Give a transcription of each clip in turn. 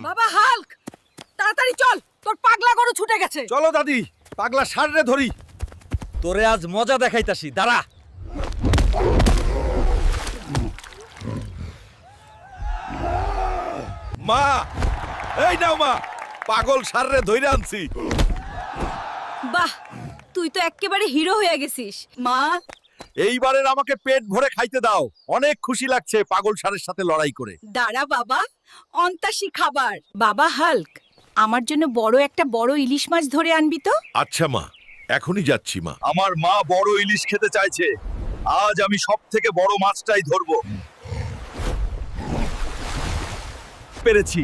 বাবা হাল্ক, তাড়াতাড়ি চল, তোর পাগলা গরু ছুটে গেছে। চলো দাদি, পাগলা ষাঁড়রে ধরি। তোরে আজ মজা দেখাইতাছি, দাঁড়া। মা, এই নাও মা, পাগল ষাঁড়রে ধইরা আনছি। বাহ, তুই তো একেবারে হিরো হয়ে গেছিস। মা, এইবারের আমাকে পেট ভরে খাইতে দাও। অনেক খুশি লাগছে পাগল ষাঁড়ের সাথে লড়াই করে। দাঁড়া বাবা, অন্তাসী খাবার। বাবা হাল্ক, আমার জন্য বড় ইলিশ মাছ ধরে আনবি তো। আচ্ছা মা, এখনই যাচ্ছি মা। আমার মা বড় ইলিশ খেতে চাইছে। আজ আমি সবথেকে বড় মাছটাই ধরবো। পেরেছি,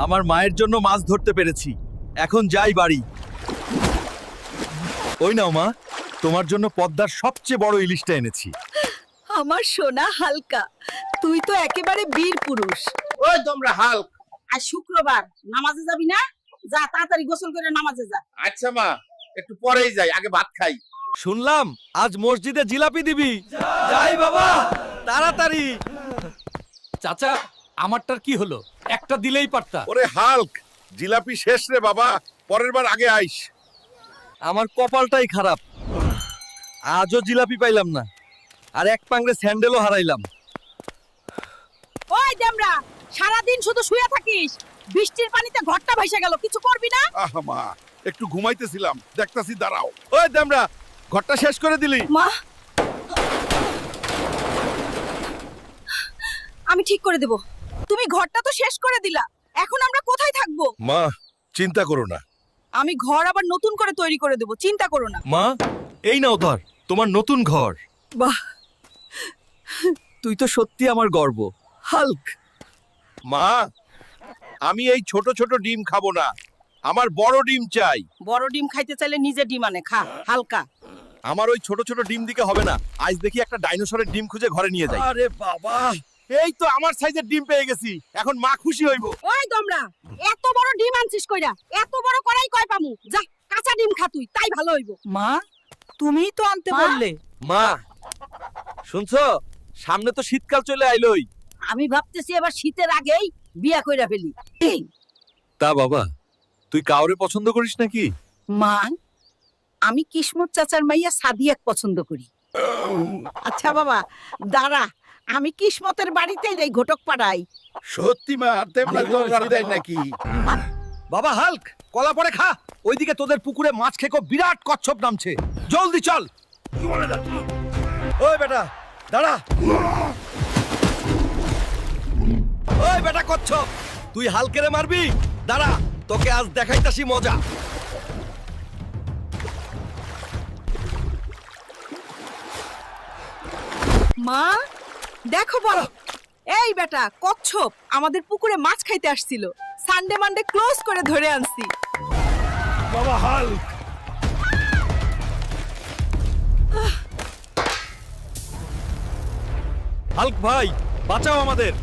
আমার মায়ের জন্য মাছ ধরতে পেরেছি। এখন যাই বাড়ি। ওই নাও মা, তোমার জন্য পদ্মার সবচেয়ে বড় ইলিশটা এনেছি। আমার সোনা হালকা, তুই তো একেবারে বীর পুরুষ। ওই তোমরা হাল্ক, আজ শুক্রবার, নামাজে যাবি না? যা তাড়াতাড়ি গোসল করে নামাজে যা। আচ্ছা মা, একটু পরেই যাই, আগে ভাত খাই। শুনলাম আজ মসজিদে জিলাপি দিবি। যাই বাবা, তাড়াতাড়ি। চাচা, আমারটার কি হলো? একটা দিলেই পারতা। ওরে হাল্ক, জিলাপি শেষ রে বাবা, পরের বার আগে আইস। আমার কপালটাই খারাপ, আজও জিলাপি পাইলাম না, আর এক পাংড়ে স্যান্ডেলও হারাইলাম। ওই দেমরা, সারাদিন শুধু শুয়ে থাকিস, বৃষ্টির পানিতে ঘরটা ভেসে গেল, কিছু করবি না? আহা মা, একটু ঘুমাইতেছিলাম, দেখতাছি, দাঁড়াও। ওই দেমরা, ঘরটা শেষ করে দিলি। মা, আমি ঠিক করে দেব। তুমি ঘরটা তো শেষ করে দিলা, এখন আমরা কোথায় থাকবো? মা, চিন্তা করো না। আমি ঘর আবার নতুন করে তৈরি করে দেব, চিন্তা করো না। মা, এই নাও ধর তোমার নতুন ঘর। বাহ, তুই তো সত্যি আমার গর্ব, হাল্ক। মা, আমি এই ছোট ছোট ডিম খাবো না, আমার বড় ডিম চাই। বড় ডিম খাইতে চাইলে নিজে ডিম আনে খা, হালকা। আমার ওই ছোট ছোট ডিম দিকে হবে না। আজ দেখি একটা ডাইনোসরের ডিম খুঁজে ঘরে নিয়ে যাই। আরে বাবা, এই তো আমার সাইজের ডিম পেয়ে গেছি, এখন মা খুশি হইব। ওই তোমরা, এত বড় ডিম আনছিস কইরা? এত বড় করাই কয় পামু? যা, কাঁচা ডিম খা তুই, তাই ভালো হইব। মা, তুমিই তো আনতে মা? বললে। মা শুনছো, সামনে তো শীতকাল চলে আইলোই। আমি ভাবতেছি এবার শীতের আগেই বিয়া কইরা ফেলি। তা বাবা, তুই কাউরে পছন্দ করিস নাকি? মা, আমি কিসমত চাচার মাইয়া সাদিয়াক পছন্দ করি। আচ্ছা বাবা, দাঁড়া, আমি কিসমতের বাড়িতেই যাই, ঘটক পাড়াই। সত্যি মা, তেমন দরকার দেয় নাকি? বাবা হাল্ক, কলা পরে খা। ওইদিকে তোদের পুকুরে মাছ খেকো বিরাট কচ্ছপ নামছে, জলদি চল। ওই বেটা দাঁড়া। ওই বেটা কচ্ছপ, তুই হালকেরে মারবি? দাঁড়া, তোকে আজ দেখাইতাছি মজা। মা, দেখো বড়, এই বেটা কচ্ছপ আমাদের পুকুরে মাছ খাইতে আসছিল। সানডে মানডে ক্লোজ করে ধরে আনছি। বাবা হাল্ক, হাল্ক ভাই, বাঁচাও আমাদের।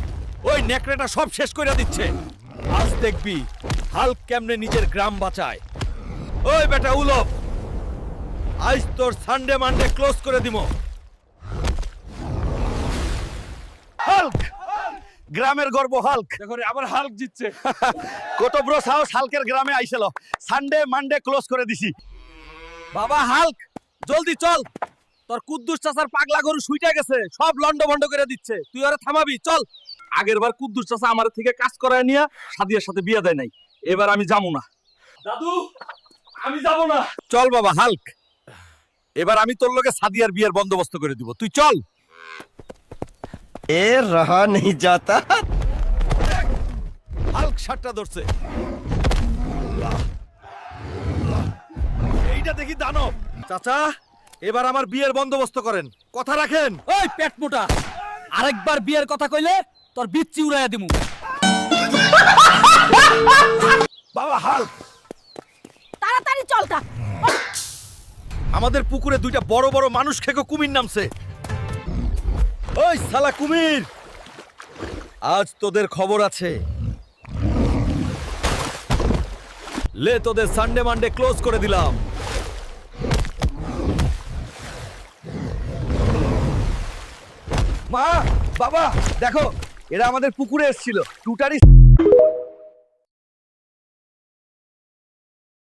ওই নেকড়েটা সব শেষ করে দিচ্ছে। আজ দেখবি হাল্ক কেমনে নিজের গ্রাম বাঁচায়। ওই বেটা উলপ, আজ তোর সানডে মানডে ক্লোজ করে দিব। হাল্ক, গ্রামের গর্ব হাল্ক। দেখো রে, আবার হাল্ক জিতছে। কত বড় সাহস হাল্কের গ্রামে আইছিল। সানডে মানডে ক্লোজ করে দিছি। বাবা হাল্ক, জলদি চল, তোর কুদ্দুস চাচার পাগলা গরু শুইটা গেছে, সব লন্ড ভন্ড করে দিচ্ছে। তুই ওরে থামাবি, চল। আগের বার কুদ্দুস চাচা আমার থেকে কাজ করায় নিয়ে সাদিয়ার সাথে বিয়ে দেয় নাই। এবার আমি যাবো না। দাদু, আমি যাব না। চল বাবা হাল্ক, এবার আমি তোর লগে সাদিয়ার বিয়ের বন্দোবস্ত করে দিব, তুই চল। ए रहा नहीं जाता। হাল্ক সাতটা ধরছে। এইটা দেখি দানব। চাচা, এবার আমার বিয়ের বন্দোবস্ত করেন, কথা রাখেন। ওই পেট মোটা, আরেকবার বিয়ের কথা কইলে তোর বিচ্ছি উড়াইয়া দিমু। বাবা হাল্ক, তাড়াতাড়ি চল তা। আমাদের পুকুরে দুইটা বড় বড় মানুষ খেকো কুমির নামছে। ওই শালা কুমির, আজ তোদের খবর আছে। লে, তোদের সানডে মানডে ক্লোজ করে দিলাম। মা, বাবা, দেখো, এরা আমাদের পুকুরে এসেছিল। টুটারি